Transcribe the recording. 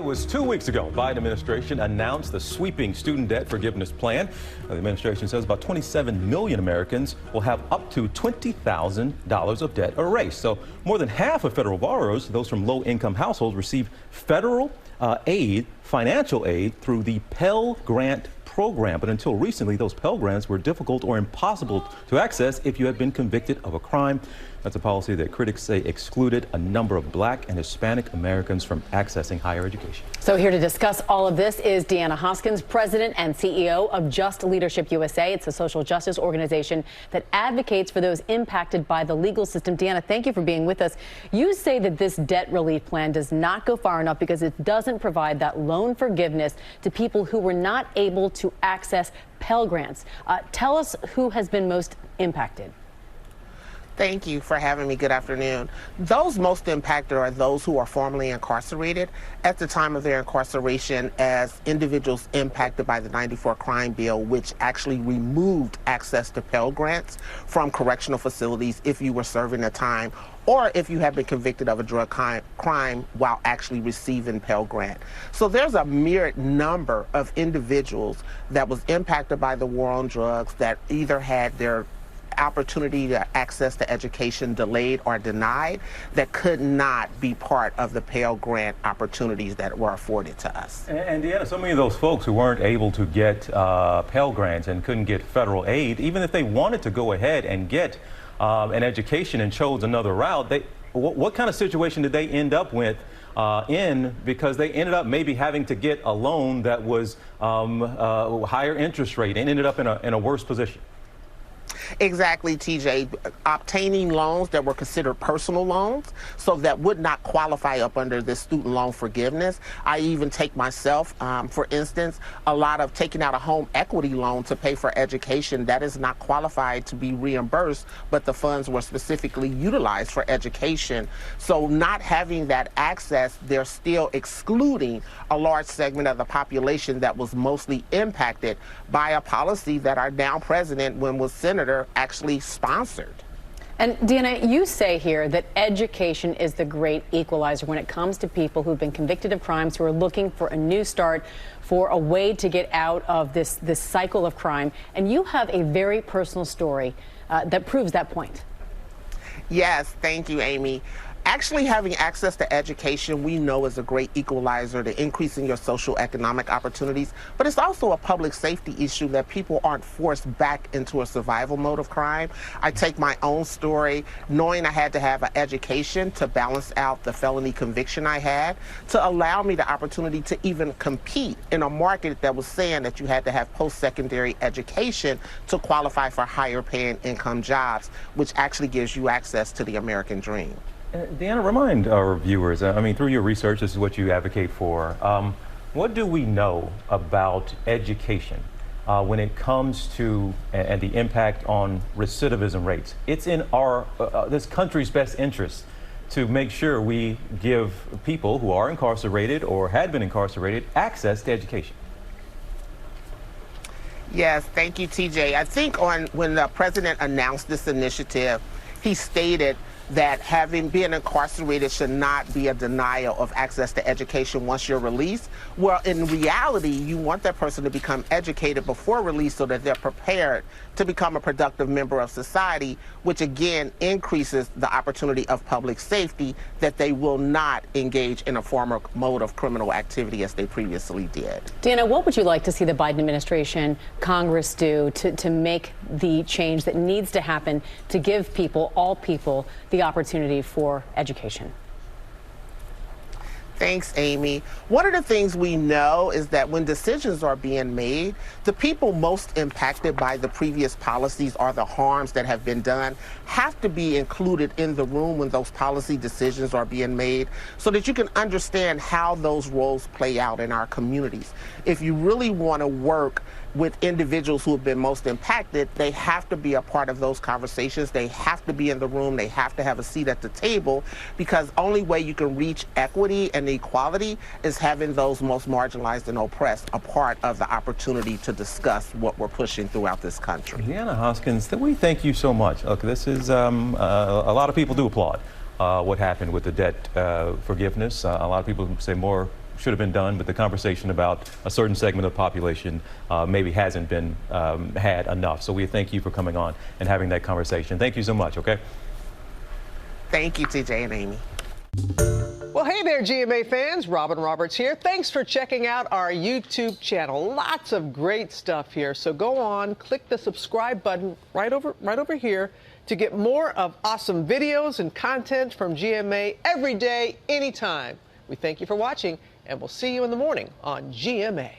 It was 2 weeks ago, Biden administration announced the sweeping student debt forgiveness plan. The administration says about 27 million Americans will have up to $20,000 of debt erased. So more than half of federal borrowers, those from low-income households, receive federal aid, financial aid, through the Pell Grant program. But until recently, those Pell Grants were difficult or impossible to access if you had been convicted of a crime. That's a policy that critics say excluded a number of Black and Hispanic Americans from accessing higher education. So here to discuss all of this is Deanna Hoskins, President and CEO of JustLeadershipUSA. It's a social justice organization that advocates for those impacted by the legal system. Deanna, thank you for being with us. You say that this debt relief plan does not go far enough because it doesn't provide that loan forgiveness to people who were not able to access Pell Grants. Tell us who has been most impacted. Thank you for having me. Good afternoon. Those most impacted are those who are formerly incarcerated at the time of their incarceration as individuals impacted by the '94 crime bill, which actually removed access to Pell Grants from correctional facilities if you were serving a time or if you have been convicted of a drug crime while actually receiving Pell Grant. So there's a myriad number of individuals that was impacted by the war on drugs that either had their opportunity to access to education delayed or denied that could not be part of the Pell Grant opportunities that were afforded to us. And Deanna, so many of those folks who weren't able to get Pell Grants and couldn't get federal aid, even if they wanted to go ahead and get an education and chose another route, what kind of situation did they end up with because they ended up maybe having to get a loan that was higher interest rate and ended up in a worse position? Exactly, TJ. Obtaining loans that were considered personal loans, so that would not qualify up under this student loan forgiveness. I even take myself, for instance, a lot of taking out a home equity loan to pay for education that is not qualified to be reimbursed, but the funds were specifically utilized for education. So not having that access, they're still excluding a large segment of the population that was mostly impacted by a policy that our now president, when was senator, actually sponsored. And Deanna, you say here that education is the great equalizer when it comes to people who've been convicted of crimes, who are looking for a new start, for a way to get out of this cycle of crime. And you have a very personal story that proves that point. Yes, thank you, Amy. Actually having access to education, we know, is a great equalizer to increasing your social economic opportunities, but it's also a public safety issue that people aren't forced back into a survival mode of crime. I take my own story, knowing I had to have an education to balance out the felony conviction I had, to allow me the opportunity to even compete in a market that was saying that you had to have post-secondary education to qualify for higher paying income jobs, which actually gives you access to the American dream. Deanna, remind our viewers, I mean, through your research, this is what you advocate for. What do we know about education when it comes to and the impact on recidivism rates? It's in our this country's best interest to make sure we give people who are incarcerated or had been incarcerated access to education. Yes, thank you, TJ. I think when the president announced this initiative, he stated that being incarcerated should not be a denial of access to education once you're released. Well, in reality, you want that person to become educated before release so that they're prepared to become a productive member of society, which again increases the opportunity of public safety, that they will not engage in a former mode of criminal activity as they previously did. Deanna, what would you like to see the Biden administration, Congress do to make the change that needs to happen to give people, all people, the opportunity for education? Thanks, Amy. One of the things we know is that when decisions are being made, the people most impacted by the previous policies or the harms that have been done have to be included in the room when those policy decisions are being made, so that you can understand how those roles play out in our communities. If you really want to work with individuals who have been most impacted, they have to be a part of those conversations. They have to be in the room. They have to have a seat at the table, because only way you can reach equity and equality is having those most marginalized and oppressed a part of the opportunity to discuss what we're pushing throughout this country. Deanna Hoskins, we thank you so much. Look, this is a lot of people do applaud what happened with the debt forgiveness. A lot of people say more should have been done, but the conversation about a certain segment of the population maybe hasn't been had enough. So we thank you for coming on and having that conversation. Thank you so much, okay? Thank you, TJ and Amy. Well, hey there, GMA fans. Robin Roberts here. Thanks for checking out our YouTube channel. Lots of great stuff here. So go on, click the subscribe button right over here to get more of awesome videos and content from GMA every day, anytime. We thank you for watching, and we'll see you in the morning on GMA.